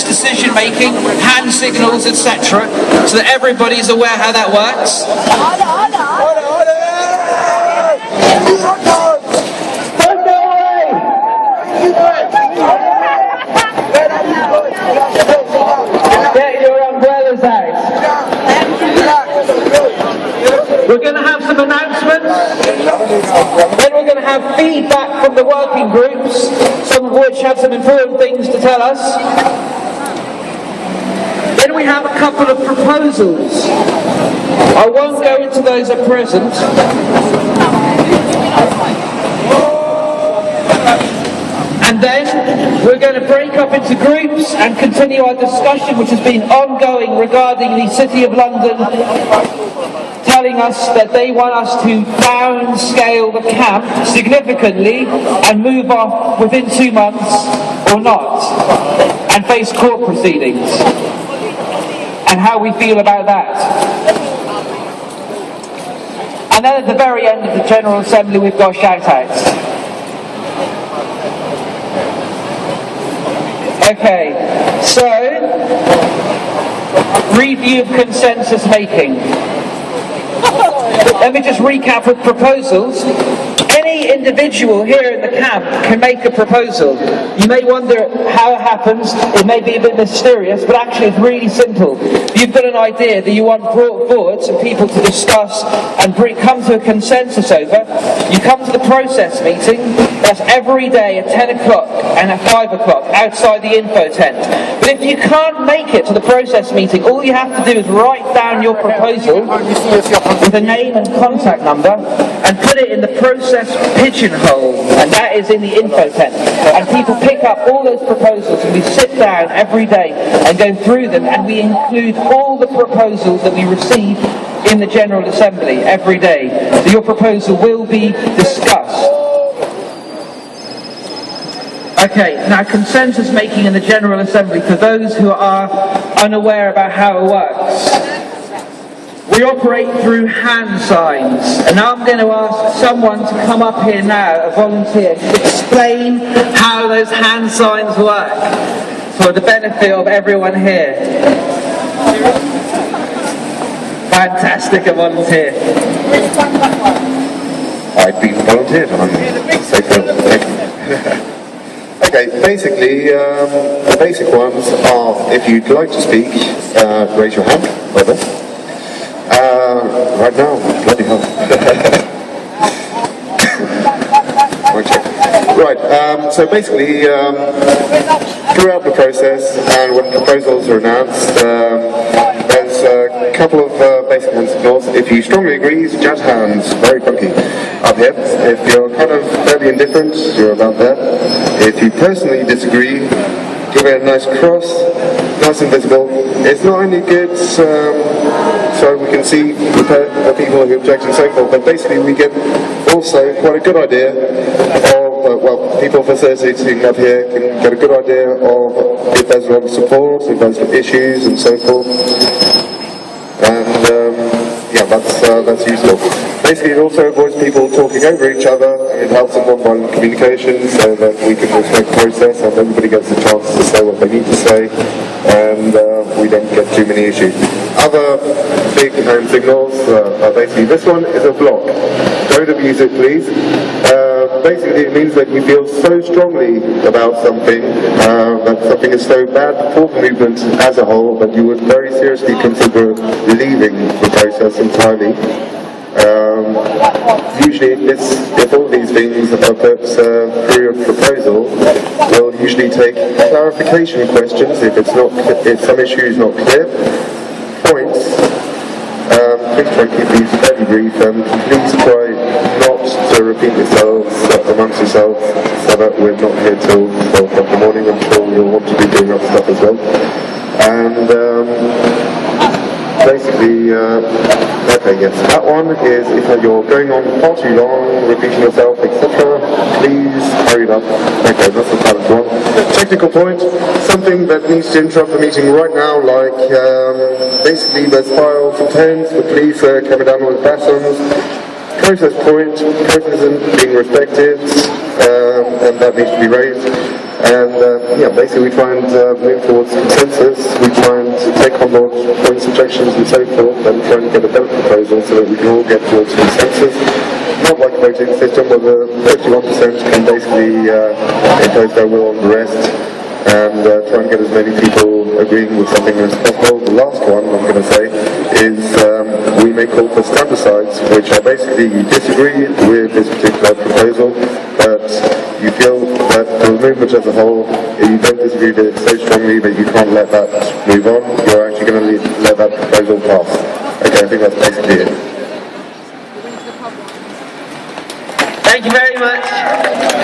unanimous decision making, hand signals, etc., so that everybody's aware how that works. Get your umbrellas out. We're going to have some announcements, then we're going to have feedback from the working groups, some of which have some important things to tell us. Then we have a couple of proposals. I won't go into those at present. And then we're going to break up into groups and continue our discussion, which has been ongoing, regarding the City of London telling us that they want us to downscale the camp significantly and move off within 2 months or not, and face court proceedings, and how we feel about that. And then at the very end of the General Assembly we've got shout-outs. Okay, so review of consensus making. Let me just recap with proposals. Any individual here in the camp can make a proposal. You may wonder how it happens. It may be a bit mysterious, but actually it's really simple. You've got an idea that you want brought forward for people to discuss and come to a consensus over. You come to the process meeting. That's every day at 10 o'clock and at 5 o'clock outside the info tent. But if you can't make it to the process meeting, all you have to do is write down your proposal with a name and contact number and put it in the process pigeonhole, and that is in the info tent. And people pick up all those proposals, and we sit down every day and go through them, and we include all the proposals that we receive in the General Assembly every day. So your proposal will be discussed. Okay, now consensus making in the General Assembly, for those who are unaware about how it works. We operate through hand signs, and now I'm going to ask someone to come up here now, a volunteer, to explain how those hand signs work for the benefit of everyone here. Fantastic, a volunteer. I've been volunteered. Okay, basically, the basic ones are, if you'd like to speak, raise your hand, over. Right now, bloody hell. Right, so basically, throughout the process, and when proposals are announced, there's a couple of basic hand signals. If you strongly agree, jazz hands, very funky, up here. If you're kind of fairly indifferent, you're about there. If you personally disagree, give it a nice cross, nice and visible. It's not only good so we can see the people who object and so forth, but basically we get also quite a good idea of, well, people facilitating up here can get a good idea of if there's a lot of support, if there's issues and so forth. And yeah, that's useful. Basically, it also avoids people talking over each other. It helps in one-on-one communication so that we can respect the process and everybody gets a chance to say what they need to say, and we don't get too many issues. Other big hand signals are basically, this one is a block. Don't abuse it, please. Basically, it means that you feel so strongly about something, that something is so bad for the movement as a whole, that you would very seriously consider leaving the process entirely. Usually, if all these things are put through a proposal, we'll usually take clarification questions if some issue is not clear. Points. Please try to keep these fairly brief, and please try not to repeat yourselves amongst yourselves, so that we're not here till 12 o'clock in the morning. I'm sure you'll want to be doing other stuff as well. And basically, okay, yes, that one is if you're going on far too long, repeating yourself, etc., please hurry it up. Okay, that's the challenge one. Technical point, something that needs to interrupt the meeting right now, like basically there's files and pens, the police are coming down with batons. Process point, process isn't being respected, and that needs to be raised. And yeah, basically we try and move towards consensus, we try and take on board points, objections and so forth, and try and get a better proposal so that we can all get towards consensus. Not like a voting system where the 51% can basically impose their will on the rest, and try and get as many people agreeing with something as possible. The last one I'm going to say is we may call for stand-asides, which are basically you disagree with this particular proposal, but you feel that for the movement as a whole, you don't disagree with it so strongly that you can't let that move on. You're actually going to let that proposal pass. Okay, I think that's basically it. Thank you very much.